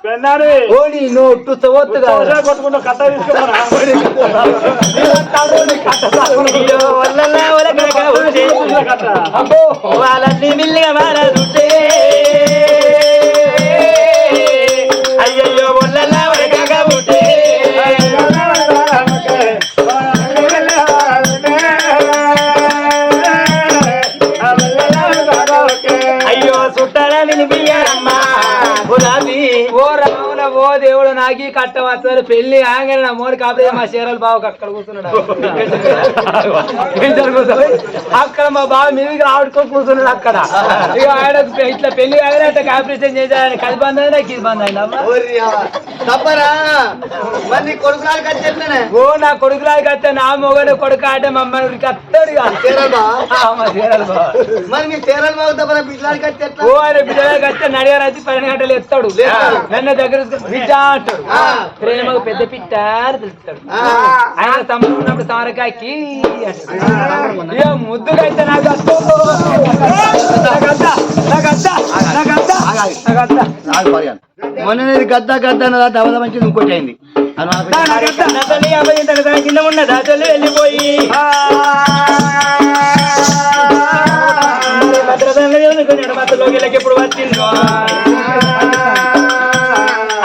ఓడి note చవొత్తుగా కొట్టుకుంటూ కట్ట తీసుకున్నారా వాళ్ళని మిల్లిగా మారాదుంటే అయ్యయ్యో ఒళ్ళల్లా వరకగా ఉంటే అయ్యో చుట్టాల వినిపియ్యారమ్మా గులాబీ ఓ రాముల ఓ దేవుడు నాకి కట్టవస్తారు పెళ్లి ఆంగన నా మోడి కాకపోతే మా చీరలు బావకు అక్కడ కూర్చున్నాడు అక్కడ మా బావ మీదికి ఆడుకో కూర్చున్నాడు అక్కడ ఇక ఆయన ఇట్లా పెళ్లి ఆగినట్టు కాంపిటీషన్ చేశారని కలిసి బంద్ అయినా ఇది బంద్ అయినా ఓ నా కొడుకులాగా కట్టే నా మొగడు కొడుకు అంటే మమ్మల్ని కత్తాడు ఓ ఆయన బిడ్డలా కట్టే నడిగారు వచ్చి 12 గంటలు ఎత్తాడు నన్ను దగ్గర బిడ్డ అంటాడు ప్రేమకు పెద్ద పిట్ట అని పిలుస్తాడు ఆయన తమ్ముడు ఉన్నప్పుడు సారకాయకి ఇక ముద్దుగా అయితే నాకు మొన్న గద్ద గద్ద దవద మంచి ఇంకోటి అయింది కింద ఉన్నదా తల్లి వెళ్ళిపోయి భద్రతలోకి ఎప్పుడు వచ్చిందో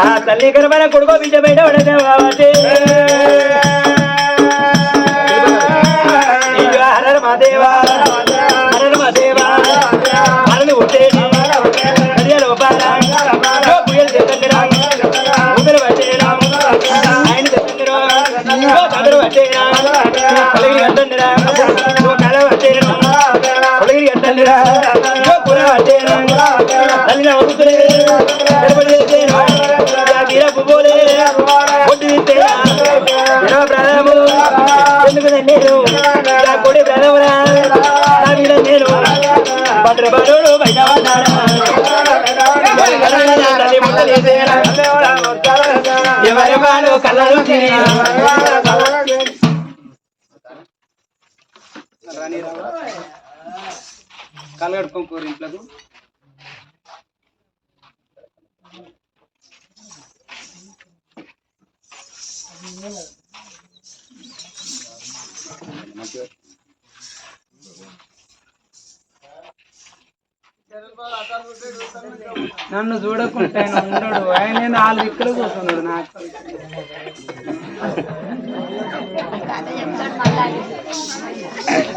ఆ తల్లి కరమైన కొడుకో బిడ్డ బయట పడదే కాబట్టి హర మాదేవా హర మాదేవా హరని ఉట్టేది లోపాల పుయ్యలు తెచ్చండిరా ఊపిరి పట్టేరా ఆయన తెచ్చండిరా కదరు పట్టేరా కొలగిరి కట్టండిరా కళ పట్టేరా కొలగిరి కట్టండిరా పుర పట్టేరా తల్లిన వదుతులే పువ్వులే ఒడ్డు ఇస్తేరా ప్రాణము ఎందుకు నేను కొడి ప్రాణమురా నేను భద్రపడు బయట ఎవరి వాడు కళ్ళలు కలగడుకోరు ఇంట్లో నన్ను చూడకుండా ఆయన ఉన్నాడు ఆయన 4 దిక్కులు కూర్చున్నాడు నాకు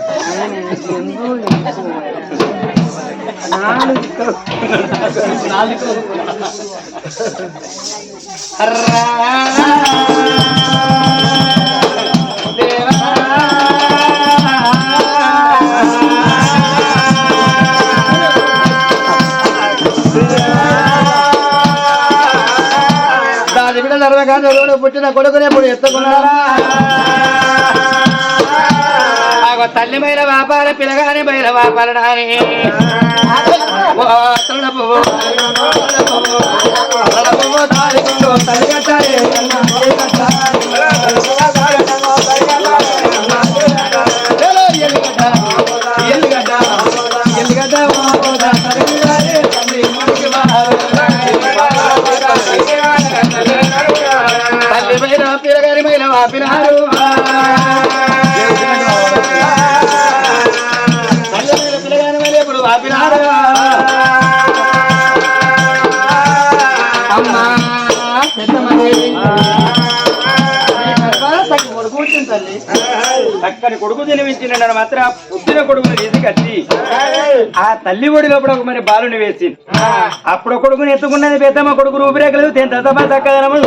ఆయన నాలుగు దిక్కులు పుట్టిన కొడుకునే ఇప్పుడు ఎత్తుకున్నారా తల్లి బయల వ్యాపార పిల్లగాని బయల వ్యాపారడాని తల్లి కట్టాలి తల్లి బయల పిల్లగాని బయల వాపినారు అమ్మా చక్కని కొడుకు జన్మించిన మాత్రం పుట్టిన కొడుకుని తీసుకొచ్చి ఆ తల్లి ఒడిలో మరి బాలుని వేసి అప్పుడు కొడుకుని ఎత్తుకున్నది పెద్దమ్మ కొడుకు రూపురేఖలు చక్కదనము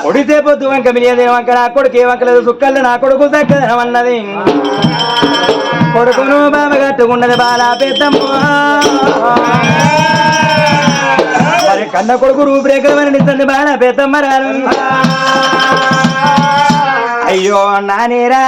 కొడితే పొద్దు వంక మిలియదే వంక నా కొడుకు ఏ వంకలేదు సుక్కలు నా కొడుకు చక్కదనం అన్నది కొడుకును బామ కట్టుకున్నది బాలా పెద్దమ్మ మరి కన్న కొడుకు రూపురేఖలు మరణిస్తుంది బాలా పెద్దమ్మ రారు అయ్యో నానేరా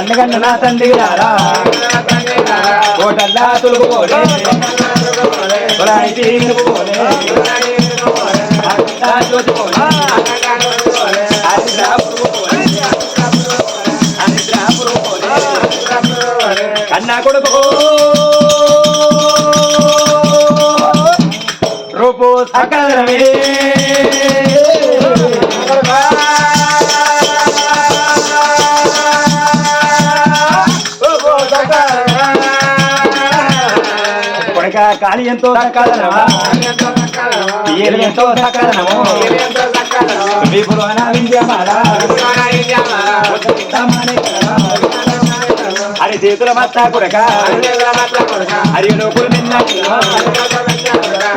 కన్నగన్న నా తండ్రి రారా కోటల్లా తొలుగుపోలే తొలాయి తీరుపోలే కన్నా కొడుకు రూపు సకలమే కొడక కాళీ ఎంతో సకాలనమా ఏలు ఎంతో సకాలనము విపులోన వింధ్యమాల హరి చేతుల మత్తా కొడక హరి లోకులు నిన్న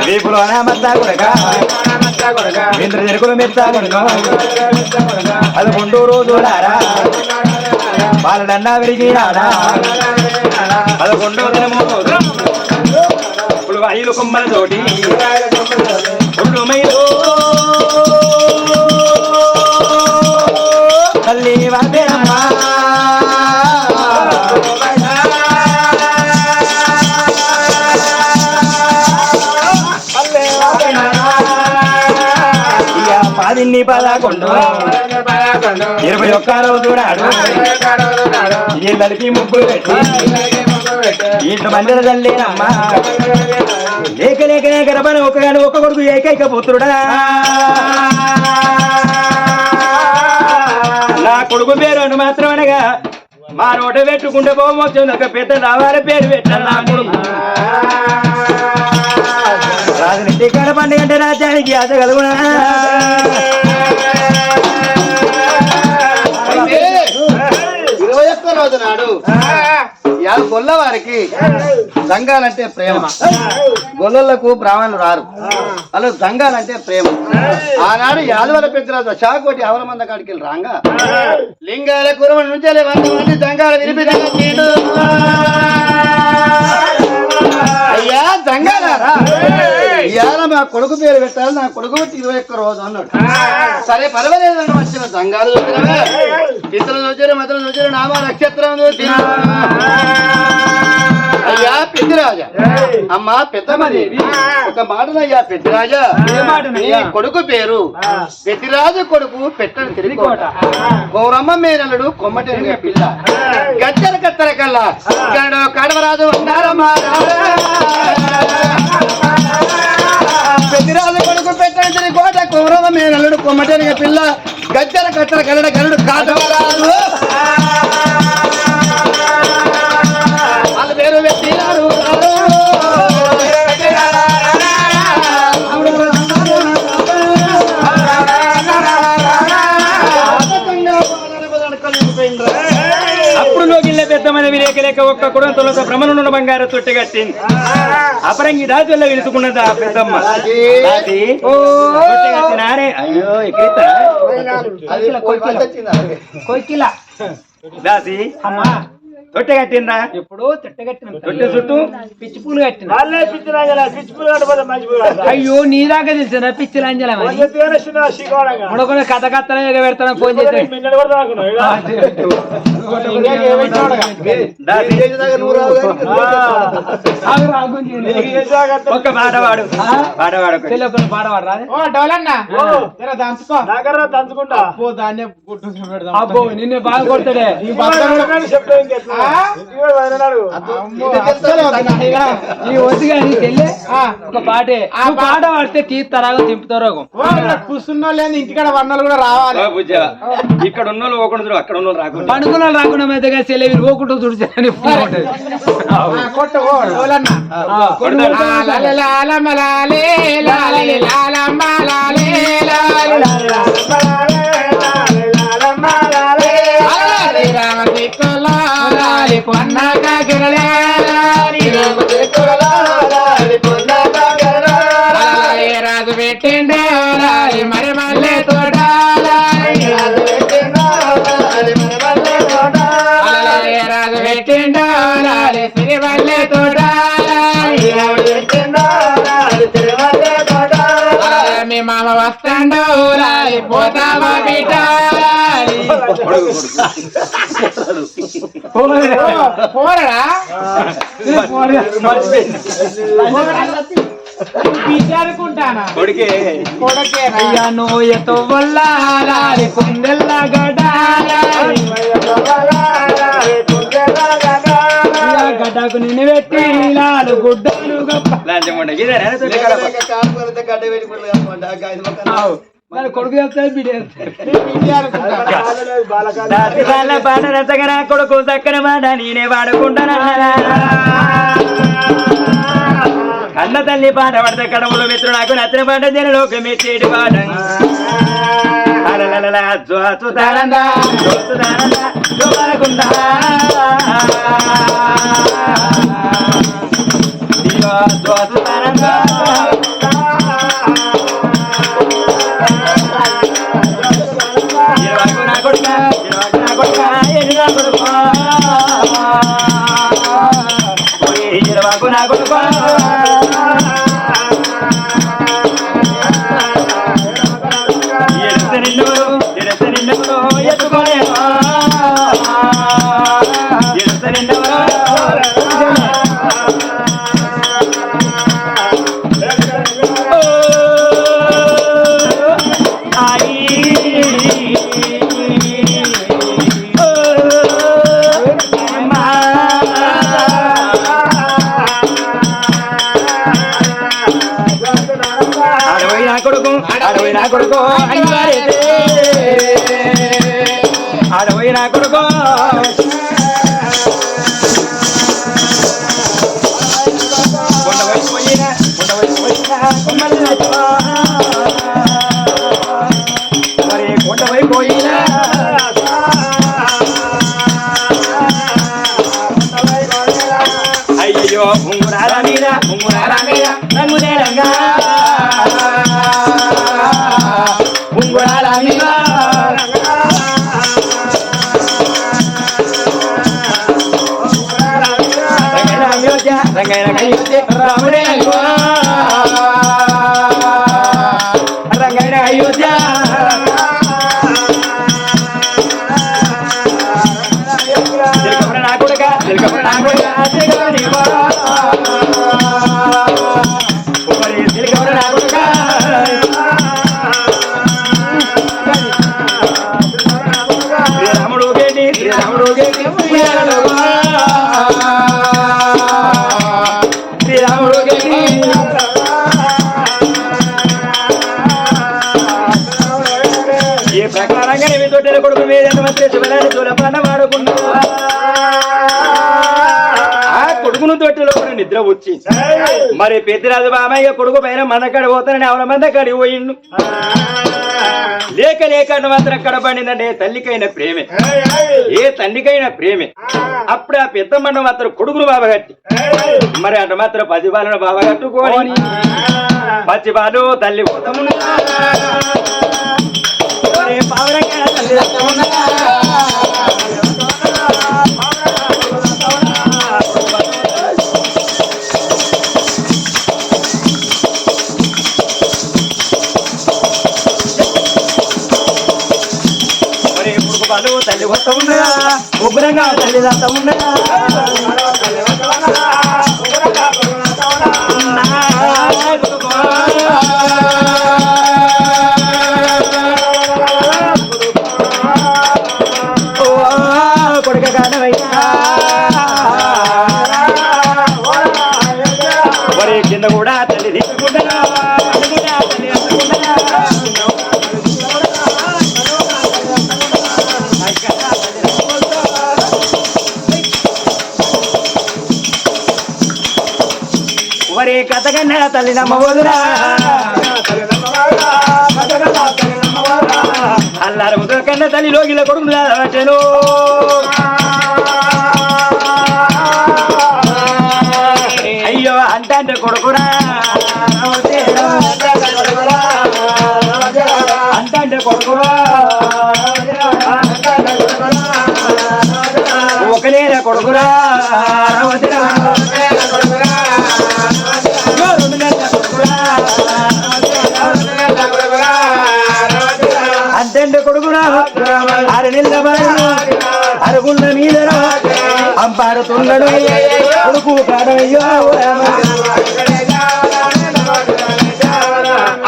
విపులోన మత్తా కొడక ఇంద్ర జరుకులు మెత్తా అది 2 రోజులారా వాళ్ళన్నా విరిగినారా 11వ దినము ఇప్పుడు 5 కొమ్మల తోటి ఒళ్ళు మైలో తల్లి వాదేనమ్మా ఇక 11 21 రోజు నాడు ఇళ్ళకి ముగ్గులు పెట్టి ఇంట్లో మందిర తల్లేనమ్మా లేక లేకనే గర్భన ఒక్క కొడుకు ఏకైక పుత్రుడా నా కొడుకు పేరు అని మాత్రం అనగా మా నోట పెట్టుకుంటే పోమొచ్చింది ఒక పెద్ద రావాలి పేరు పెట్టాను నా కొడుకు రాజునింటి కడపండి అంటే రాజ్యానికి ఆశ కలుగునా 21వ రోజు నాడు గొల్ల వారికి సంఘాలంటే ప్రేమ గొల్లలకు బ్రాహ్మణులు రారు అలా సంఘాలంటే ప్రేమ ఆనాడు యాదవల పెద్దరాజు షాకోటి అవల మంద కాడికి రాంగా లింగాల కురమ నుంచి సంఘాలు వినిపించాడు అయ్యా సంఘాలారా ఇవాళ మా కొడుకు పేరు పెట్టాలి నా కొడుకు 21 రోజు అన్నాడు సరే పర్వాలేదు వచ్చిన సంఘాలు చూసినవే ఇతరులు చూసారు మతలు చూసారు నామా నక్షత్రం చూసిన అయ్యా పెద్దిరాజా అమ్మా పెద్దమ్మదేవి ఒక మాటనయ్యా పెద్దిరాజా నీ కొడుకు పేరు పెద్దిరాజు కొడుకు పెట్టని తిరిగికోట గౌరమ్మ మేనలుడు కొమ్మటెనుగ పిల్ల గచ్చర కత్తర కల్లా కడవరాజు పెద్దిరాజు కొడుకు పెట్టని తిరిగికోట గౌరమ్మ మేనలుడు కొమ్మటెనుగ పిల్ల గచ్చర కత్తర కల్లడ గరుడు కాటవరాజు వాళ్ళ పేరు పెట్టినారు అప్పుడు లోకిళ్ళ పెద్దమని విలేక లేక ఒక్క కుడంతో భ్రమణున్న బంగారు తొట్టి కట్టింది అపరంగి దాచుల్లో విలుసుకున్నది ఆ పెద్దమ్మ అయ్యో దాసి అమ్మా తొట్టె కట్టిందా ఎప్పుడు తొట్టె కట్టిన తొట్టె చుట్టూ పిచ్చి పూలు కట్టిన అయ్యో నీ దాకా తెలిసిన పిచ్చి లంజల కథ కత్తనే పెడతాను ఫోన్ చేసి ఒక్క పాటవాడు పాటవాడు అబ్బో నిన్నే బాగా కొడతాడే ఈ వద్దుగా నీకెళ్ళి ఒక పాటే ఆ పాట పాడితే తీర్థరాగో తింపుతారో కూర్చున్న ఇంటికాడ వన్నలు కూడా రావాలి ఇక్కడ ఉన్న వాళ్ళు ఒకటి అక్కడ ఉన్న రాకుండా పండుగ రాకుండా మెద్దగా సెలవు పోకుండా తుడిచారని రాజు పెట్టిండే మరి మళ్ళీ రాజు పెట్టిండో సిరి మళ్ళీ మీ మామ వస్తాండో పోతావా బిడ్డ అనుకుంటానా కొడుకే అయ్యా నోయతో వల్ల కుందెల్ల గడ్డకు నిన్ను పెట్టి లాలు గుడ్డలు కొడుకు చెప్తాడు బిడ్డ పాట రసగన కొడుకు చక్కన మాట నేనే వాడుకుంటానన్నా కన్న తల్లి పాట పడితే కడములు మిత్రుడు నాకు నచ్చిన పాట జనలోకి మెచ్చేటి పాట నా కొడుకు అడవి నా కొడుకు అడవి నా కొడుకు మరి కొండవై పోయినా అయ్యో ఉంగురాల మీద రంగు తేలంగా ఉంగురాల మీద రంగైన రాముడే రంగైన అయోధ్య నా కొడుక నా కొడుక శ్రీరాముడు గేటి శ్రీరాముడు గేటి శ్రీరాముడు గేటి ఈ ప్రకారంగా మీ తొట్టెల కొడుకు మీద చూలపాన వాడుకుంటా కొడుకును తొట్టెలో కూడా నిద్ర వచ్చి మరి పెద్దరాజు బామయ్య కొడుకు పైన మందకాడి పోతానని అవన మందకాడి పోయిండు లేక లేక మాత్రం కడబడిందంటే తల్లికైన ప్రేమే ఏ తండ్రికైనా ప్రేమే అప్పుడు ఆ పెద్ద మండ మాత్రం కొడుకును బాబగట్టి మరి అటు మాత్రం పసిబాలను బాబగట్టుకోని పసిబాలు తల్లి పోతాము పావరంగా తల్లి తల్లి కొత్త ఉండగా ఉగ్రంగా తల్లి దత్త ఉండగా కొడుక కానవయ్యా మరి కింద కూడా తల్లి తీసుకుంటా మరి కథకన్నా తల్లి నమ్మబోదురా అల్లారు ముద్ర కన్నా తల్లి లోగిల కొడుకు వచ్చాను అయ్యో అంటే కొడుకురా అంటే కొడుకురా ఒకలేన కొడుకురా అంటే కొడుకురా 6 నెలల బాలు అరుగుండ మీద అంపాడుతున్నాడు కొడుకు కాడయ్యో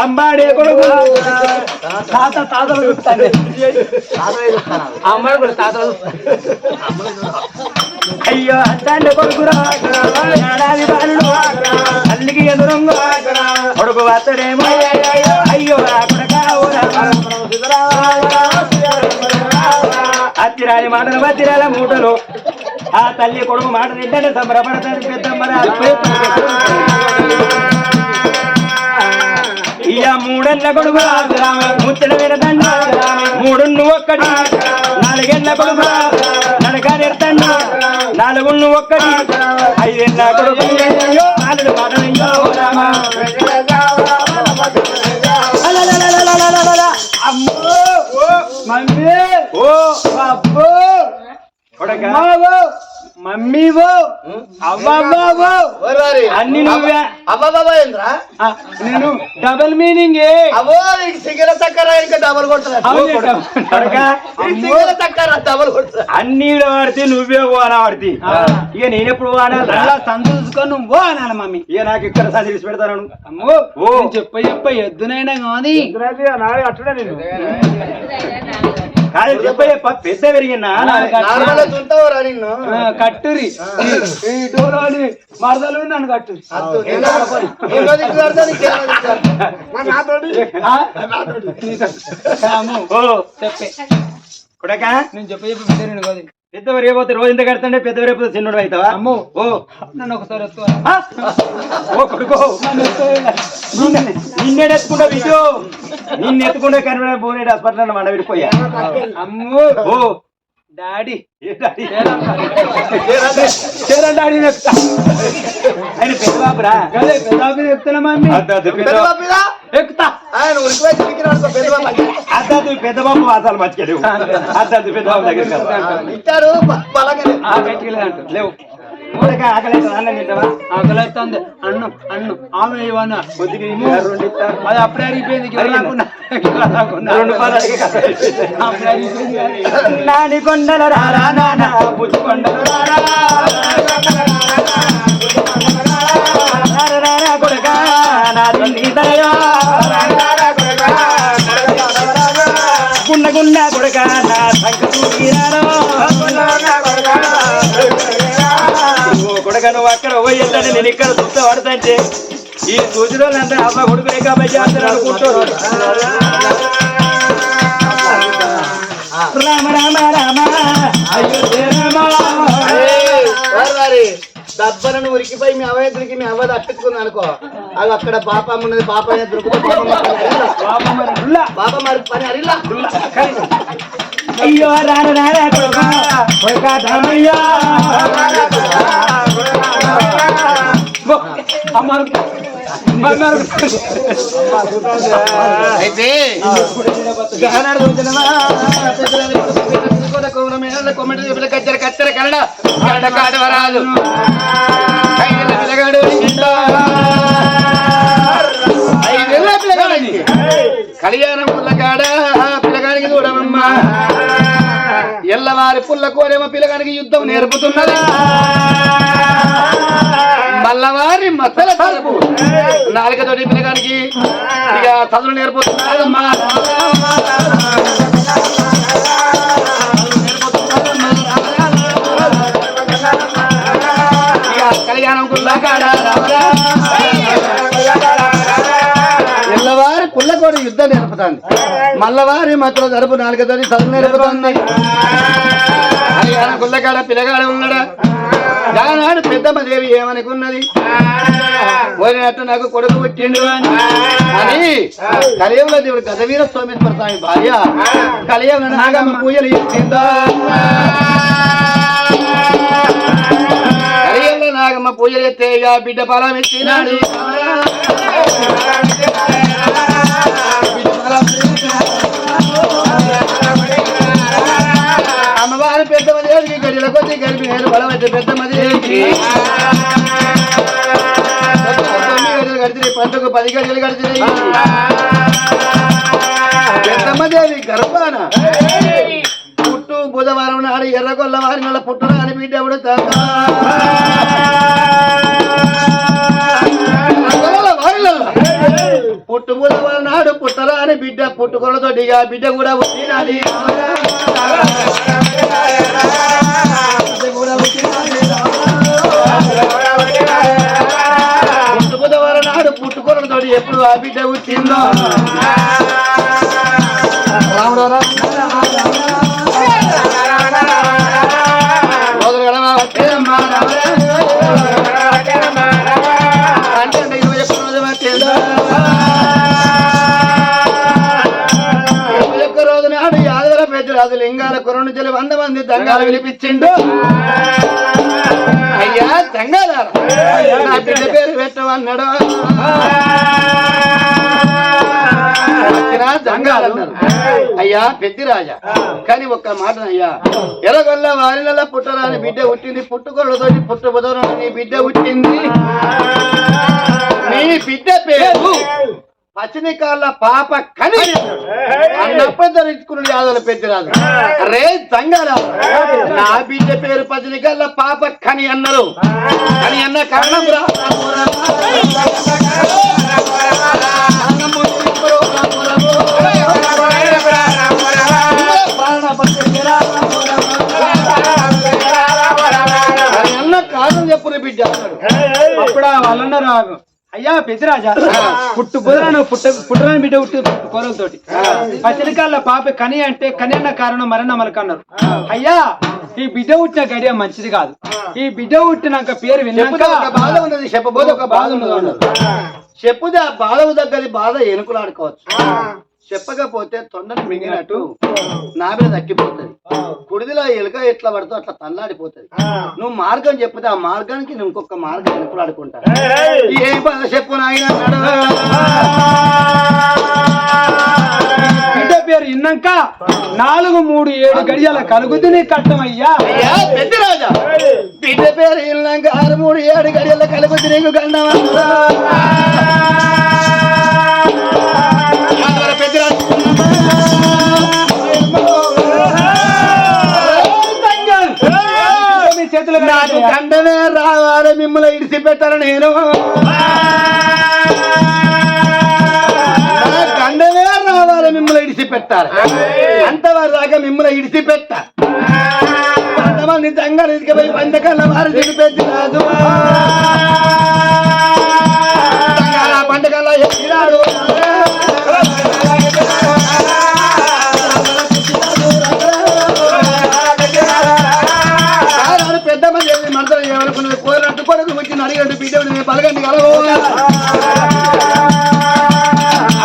అంబాడే కొడుకు తాతలు చూస్తాను అమ్మాయి కూడా తాతలు అయ్యో అత్తాండ కొడుకురా ఏడాది బాలుడు తల్లికి ఎదురంగా కొడుకు అత్తడేమో అయ్యో అత్తిరాని మాటలు బతిరాల మూటలు ఆ తల్లి కొడుకు మాట తింటే సంబరపడతాను పెద్దమ్మరా ఇక మూడెళ్ళ కొడుకు ముచ్చట పెడతాండి మూడున్ను ఒక్కటి నాలుగేళ్ళ కొడుకు నడక నెడతాండి నాలుగున్ను ఒక్కటి ఐదేళ్ళ కొడుకు నాలుగు మాటలు అమ్మో మమ్మీ ఓ అబ్బో కొడక మమ్మీవో అవ్వవ్వో అన్ని నువ్వే అవ్వ బాబా ఏంద్రా నేను డబుల్ మీనింగ్ అవో నీకు సిగర చక్కర ఇంకా డబల్ కొడతా సిగర చక్కర డబల్ కొడతా అన్ని వాడితే నువ్వే ఓ అని వాడితే ఇక నేనెప్పుడు అనాలి సందు చూసుకొని నువ్వు అనాలి మమ్మీ ఇక నాకు ఇక్కడ సార్ తెలిసి పెడతాను అమ్మో ఓ చెప్ప ఎద్దునైనా కానీ అట్లనే నేను కాదు చెప్ప పెద్ద పెరిగినా ఉంటావురా నిన్ను కట్టురి ఈ డోలోని మరదలు నన్ను కట్టురి చెప్పే కొడక నేను చెప్ప పెద్దవారు ఏపోతే రోజు ఇంత కడతాండే పెద్దవారు అయిపోతే చిన్నోడు అవుతావా అమ్మో ఓ నన్ను ఒకసారి ఓ కొడుకో నిన్నెత్తుకుంటా విజు నిన్ను ఎత్తుకుంటే కనిపెడ పోనీ హాస్పిటల్ మండ విడిపోయా అమ్మో ఓ డాడీ డాడీ డాడీ ఆయన పెద్ద బాబురా అదే పెద్ద చెప్తున్నా మమ్మీ ఎక్కుతా పెద్ద బాబు వాసాలు మర్చిపోలేవు అద్దద్దు పెద్ద బాబు దగ్గర ఇచ్చారు లేవు ఆకలి అన్నం తింటావా ఆకలిస్తుంది అన్నం అన్నం ఆమె ఇవన్న కొద్దిగా రెండు ఇస్తారు అది అప్పుడే అరిగిపోయింది నాని కొండల రారా నానా బుజ్జి కొండలు రారా కొడుక నాది నీ దయా గుండ గుండ కొడుక నా సంకటూరారో కొడుక నువ్వు అక్కడ పోయేద్దంటే నేను ఇక్కడ చూస్తే పడతాంటే ఈ సూచన అంటే అమ్మ కొడుకు లేకపోతే అనుకుంటారు రామ రామ రామ అయ్యో దబ్బలను ఉరికిపోయి మీ అవయద్రికి మీ అవ్వది అట్టుకుని అనుకో అది అక్కడ పాపం ఉన్నది పాప దొరుకుతుంది బాబా మరి పని అరిలా అయ్యో రాను రారా కొడుకా అయితే కచ్చర కచ్చర కన్నడ కన్నడ కాడవరాదు పిల్లగాడు పిల్లగాడి కళ్యాణం పుల్లగాడ పిల్లగాడికి చూడమమ్మా ఎల్లవారి పుల్ల కోరేమో పిల్లగానికి యుద్ధం నేర్పుతున్నది మల్లవారి మసల తలుపు నాలుగతోటి పిల్లగానికి ఇక చదువు నేర్పుతున్నదమ్మా కళ్యాణం పుల్లగాడ ఎల్లవారి పుల్లకోడి యుద్ధం నేర్పుతాంది మల్లవారి మాత్రం జరుపు నాలుగతోటి చదువు నేర్పుతుంది కళ్యాణం పుల్లగాడ పిల్లగాడ ఉన్నాడా దానాడు పెద్దమ్మదేవి ఏమనుకున్నది పోయినట్టు నాకు కొడుకు పుట్టిండు అని కలియంలో దేవుడు గజవీర సోమేశ్వర స్వామి భార్య కలియంలో నాగమ్మ పూజలు ఇచ్చిందా కలియంలో నాగమ్మ పూజలు ఎత్తే బిడ్డ ఫలం ఇచ్చినాడు అమ్మవారు పెద్దమ్మదేవికి గడిల కొద్ది గడిపి నేను బలమైతే పెద్దమ్మదేవికి గడిచినాయి పంటకు 10 గడియలు గడిచినాయి పెద్దమ్మదేవి గర్భాన పుట్టు బుధవారం నాడు ఎర్రగొల్ల వారి నెల పుట్టున అని బిడ్డ పుట్టు బుధవారం నాడు పుట్టరా అని బిడ్డ పుట్టుకొలతోటిగా బిడ్డ కూడా వచ్చినది పుట్టు బుధవారం నాడు పుట్టుకొలతోటి ఎప్పుడు ఆ బిడ్డ వచ్చిందో రోజు నాడు యాదవుల పెద్దరాజు లింగాల కొరను చెలి 100 మంది దంగాలు వినిపించిండు అయ్యా దంగాల నా బిడ్డ పేరు పెట్టమన్నాడు దంగాలన్నారు అయ్యా పెద్దిరాజా కానీ ఒక్క మాట అయ్యా ఎర్రగొల్ల వారినల్లా పుట్టరాని బిడ్డ పుట్టింది పుట్టుకొల్లతోటి పుట్టుబోదని బిడ్డ పుట్టింది నీ బిడ్డ పేరు పచ్చనికాళ్ళ పాప కని అన్నప్పుడు ధరించుకున్నాడు యాదవుల పెద్దరాజు రే దంగాల నా బిడ్డ పేరు పచ్చనికాళ్ళ పాప కని అన్నారు అని అన్న కారణం అన్న కారణం చెప్పున బిడ్డ అప్పుడు వాళ్ళన్న రాగు అయ్యా పెద్దరాజా పుట్టరాని బిడ్డ పుట్టి కూరలతోటి పచ్చనికాళ్ళ పాప కని అంటే కని అన్న కారణం మరణ మలకన్నారు అయ్యా ఈ బిడ్డ పుట్టిన గడియ మంచిది కాదు ఈ బిడ్డ పుట్టినాక పేరు విన్నాక బాధ ఉన్నది చెప్పబోదు ఒక బాధ ఉన్నది చెప్పుది ఆ బాధ దగ్గర బాధ ఎనుకులాడుకోవచ్చు చెప్పకపోతే తొండని మింగినట్టు నాబిడ తగ్గిపోతుంది కుడిదిలో ఎలుక ఎట్లా పడుతూ అట్లా తల్లాడిపోతుంది నువ్వు మార్గం చెప్తే ఆ మార్గానికి నువ్వు ఇంకొక మార్గం ఎనుకులాడుకుంటావు ఏం బాధ చెప్పు నాయన బిడ్డ పేరు విన్నాక 4, 3, 7 గడియాల కలుగుతుని కట్టమయ్యా పెద్దరాజా బిడ్డ పేరు విన్నాక 6, 3, 7 గడియాల కలుగుతు నీకు గండమా నాకు కండనే రావాలి మిమ్మల్ని ఇడిసి పెట్టాను నేను కండనే రావాలి మిమ్మల్ని ఇడిసి పెట్టాలి అంతవారు దాకా మిమ్మల్ని ఇడిసి పెట్టా కొంతమంది దంగా తీసుకుపోయి పంచకల్ల వారు తిరిగిపెట్టి రాదు పంటకల్లా ఎక్కినాడు పెద్దమ్మ చేసి మనతో ఏమనుకున్నది పోయినట్టు కొడుకు వచ్చి అడిగండి బిడ్డ పలగండి కలవో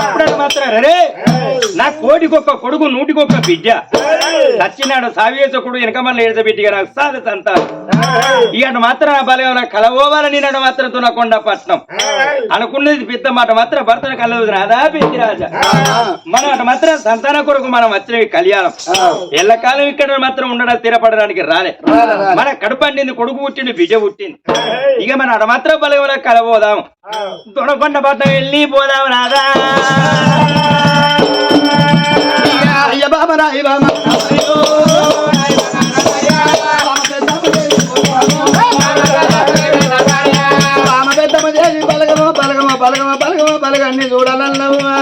అప్పుడంటే మాత్రం రే నా కోటికొక్క కొడుకు 100కొక్క బిడ్డ సచ్చినాడు సావేసకుడు వెనక మళ్ళీ ఏడ్చబెట్టిగా నాకు సాధ సంతానం ఇటు మాత్రం నా బలం నా కలవోవాలని నన్ను మాత్రం తునకొండ పట్నం అనుకున్నది పెద్ద మాట మాత్రం భర్తను కలవదు రాదా పెద్దిరాజా మనం అటు మాత్రం సంతాన కొడుకు మనం వచ్చినవి కళ్యాణం ఎల్లకాలం ఇక్కడ మాత్రం ఉండడం స్థిరపడడానికి రాలే మన కడుపండింది కొడుకు పుట్టింది బిడ్డ పుట్టింది ఇక మన అటు మాత్రం బలం కలవోదాం తునకొండ పట్నం వెళ్ళి పోదాం రాదా అయ్య బాబా రాయి బాబా పెద్దమ్మ చేసి బలగమో బలగమో బలగమో బలగమో బలగన్ని చూడాలన్నవా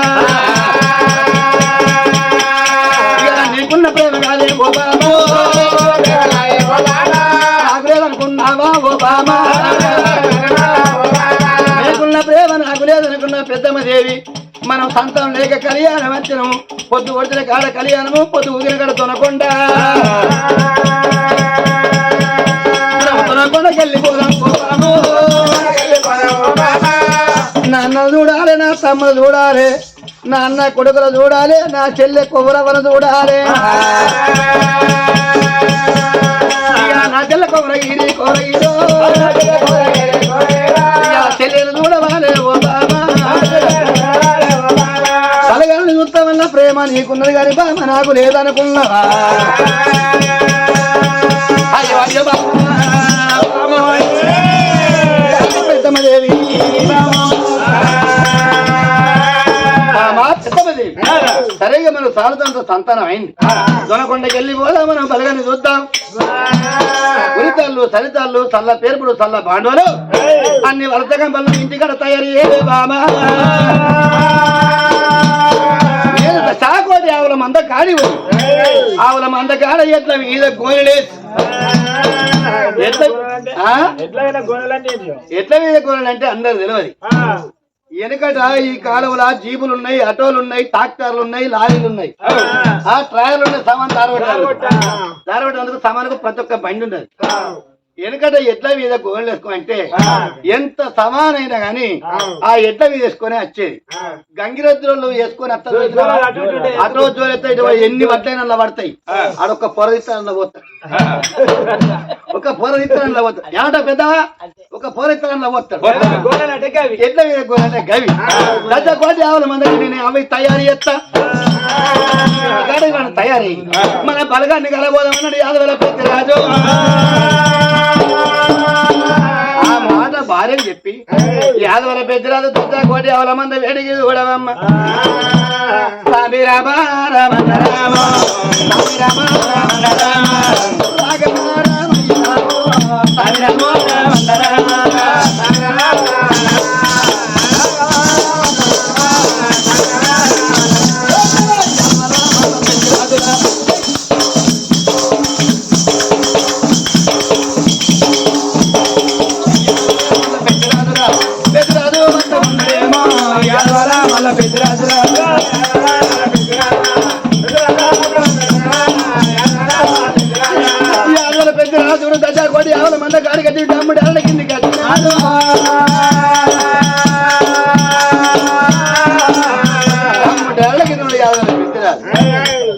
నీకున్న ప్రేమ కాదే ఓ బాబా నాకు లేదనుకున్నావా ఓ బామా నీకున్న ప్రేమ నాకు లేదనుకున్న పెద్దమ్మ దేవి మనం సంతానం లేక కళ్యాణం వచ్చినము పొద్దు ఒడిచిన కాడ కళ్యాణము పొద్దు ఊగిన కాడ తొనకుండా తొనకొండకెళ్ళిపోదాం పోదాము నాన్న చూడాలి నా తమ్ముడు చూడాలి నా అన్న కొడుకులు చూడాలి నా చెల్లె కొబ్బరవన చూడాలి నా చెల్లె కొబ్బరగిరి కొరగిరో చెల్లెలు చూడవాలి ఓ బాబా కలగాలని చూస్తామన్న ప్రేమ నీకున్నది కానీ బామ నాకు లేదనుకున్నావా అయ్యో అయ్యో పెద్దమ్మదేవి ఎంతమంది సరిగా మనం సారదంత సంతానం అయింది దొనకొండకి వెళ్ళి పోదా మనం బలగాన్ని చూద్దాం ఉరితాళ్ళు సరితాళ్ళు చల్ల పేర్పుడు చల్ల బాండవలు అన్ని వలసగా పనులు ఇంటికాడ తయారు చేయలే బామా చాకోటి ఆవుల మంద కాడి ఆవుల మంద కాడ ఎట్లా మీద గోనెలేసి ఎట్లా మీద గోనెలంటే అందరు తెలియదు వెనకట ఈ కాలువల జీబులు ఉన్నాయి ఆటోలు ఉన్నాయి ట్రాక్టర్లు ఉన్నాయి లారీలు ఉన్నాయి ఆ ట్రాయలు ఉన్నాయి సామాన్ దారబెట్టేందుకు సామానుకు ప్రతి ఒక్క బండి ఉన్నది వెనకట ఎట్ల మీద గోళ్ళు వేసుకోమంటే ఎంత సమానైనా గాని ఆ ఎట్ల మీద వేసుకొని వచ్చేది గంగిరెద్దులు వేసుకొని అటో జోలెత్తే ఎన్ని వడ్లైనా పడతాయి ఆడొక్క పొర ఇత్తనంలో పోతాడు ఒక పొర ఇత్తనంలో పోతాడు ఏమంట పెద్ద ఒక పొర ఇత్తనంలో పోతాడు ఎట్ల మీద గోలంటే గవి పెద్ద కోటి ఆవుల మందికి నేను అవి తయారు చేస్తా తయారీ మన బలగాన్ని కలబోదామన్నాడు యాదవల పెద్ద రాజు ఆ మాట భార్యకు చెప్పి యాదవల పెద్దరాజు దుద్ద కోటి ఆవుల మంది వేడికి చూడవమ్మ స్వామి రామ రామన్న రామ స్వామి రామ రామన్న రామ రాగమ రామయ్య స్వామి రామ రామన్న రామ పెద్దరాజుడు దశ కోటి ఆవుల మంద గాడి కట్టి డమ్ముడు ఎల్ల కింది కట్టినాడు డమ్ముడు కింద యాదవ పెద్దరాజు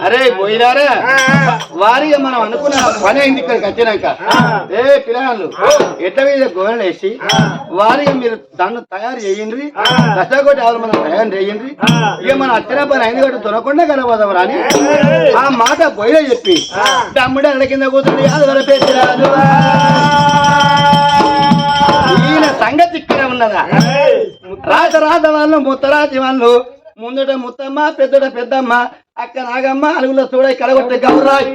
అరే పోయినారా వారిగా మనం అనుకున్న పని అయింది ఇక్కడికి వచ్చినాక ఏ పిల్లగాళ్ళు ఎట్ల మీద గోడలు వేసి వారిగా మీరు దాన్ని తయారు చేయండి దశకోటి ఆవులు మనం తయారు చేయండి ఇక మనం వచ్చిన పని అయింది కాబట్టి దొరకకుండా కలబోదాం రాని ఆ మాట పోయినా చెప్పి తమ్ముడు అన్న కింద కూతురు యాదవల పెద్దరాజు ఈయన సంగతి ఇక్కడ ఉన్నదా రాత వాళ్ళు ముత్తరాతి వాళ్ళు ముందట ముత్తమ్మ పెద్దట పెద్దమ్మ అక్క నాగమ్మ అలుగుల చూడ కడగొట్టే గౌరాయి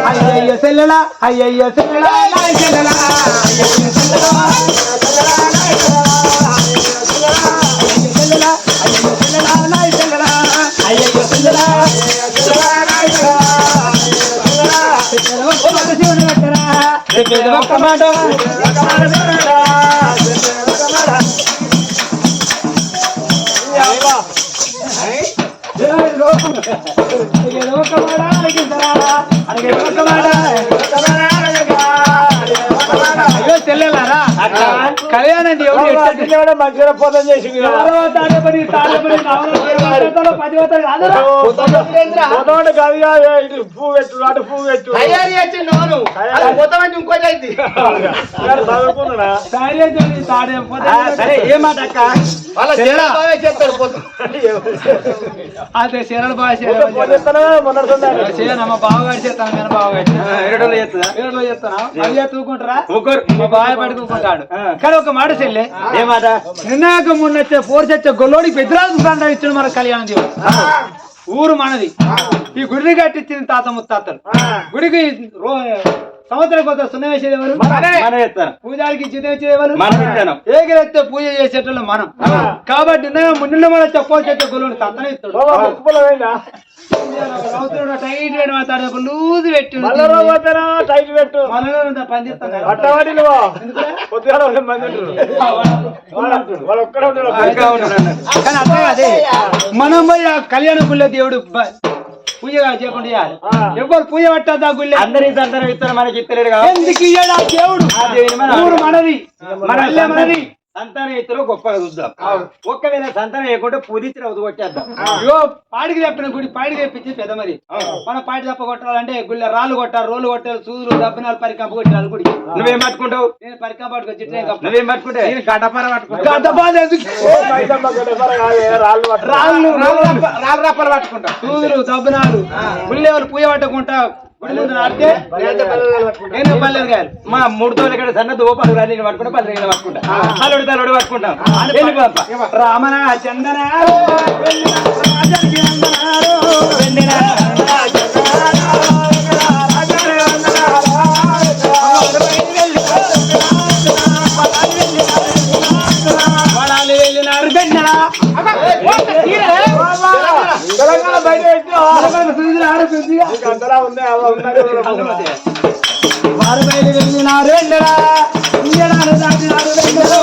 అయ్యయ్య సెల్లలా అయ్యయ్య సెల్లలా ఒక్క మాట అయ్యో చెల్లెలారా కళ్యాణం మంచిగా పోతం చేసి పువ్వు పెట్టు అటు పువ్వు పెట్టు ఏ మాట అక్క అదే చీరలు బాగా మా బావగారు చేస్తాను నేను బావగారు చేస్తాను అది తూకుంటారా మా బావ పడుకుంటాడు కానీ ఒక మాట చెల్లె ఏ మాట నిన్నాక మొన్న వచ్చే ఫోర్స్ వచ్చే గొల్లోడికి పెద్దరాజు ప్రాంతం ఇచ్చాడు మన కళ్యాణం దేవుడు ఊరు మనది ఈ గుడిని కట్టించింది తాత ముత్తాతలు గుడికి సంవత్సరం కొత్త సున్న వేసేది ఎవరు పూజారికి జీతం ఇచ్చేది ఎవరు ఏకరెత్తే పూజ చేసేటోళ్ళు మనం కాబట్టి ముందు మన చెప్పొచ్చే గొల్లోని తాతనే ఇస్తాడు టైట్ మాట్లాడే లూజ్ పెట్టి టైట్ పెట్టు అదే మనం పోయి కళ్యాణ గుళ్ళ దేవుడు పూజ చేయకుండా ఎవరు పూజ పట్టద్దా గుళ్ళే అందరి సంతానం ఇస్తారు మనకి ఇస్తలేడు ఎందుకు ఇయ్యాడు ఆ దేవుడు ఊరు మనది మనది సంతానం ఇద్దరు గొప్పగా చూద్దాం ఒక్కవేళ సంతానం వేయకుండా పూజించిన వదిగొట్టేద్దాం అయ్యో పాడికి తెప్పిన గుడి పాడికి తెప్పించి పెద్ద మరి మనం పాడి తప్ప కొట్టాలంటే గుళ్ళ రాళ్ళు కొట్టారు రోలు కొట్టారు సూదులు దబ్బినాలు పరికంప కొట్టారు గుడికి నువ్వేం పట్టుకుంటావు నేను పరికంప పట్టుకొచ్చి నువ్వేం పట్టుకుంటే నేను గడ్డపార రాళ్ళు రప్పలు పట్టుకుంటా సూదులు దబ్బినాలు గుళ్ళేవాళ్ళు పూజ పట్టకుండా నాడితే నేను పల్లెలు కాదు మా 3 తోలు ఇక్కడ సన్న దోపాలు రాని పట్టుకుంటా పల్లెలు పట్టుకుంటా అల్లుడు తల్లుడు పట్టుకుంటాం రామన చందన వెళ్ళినారు తెలంగాణ బయట వారు బయట వెళ్ళినారు ఎండరా దాటినారు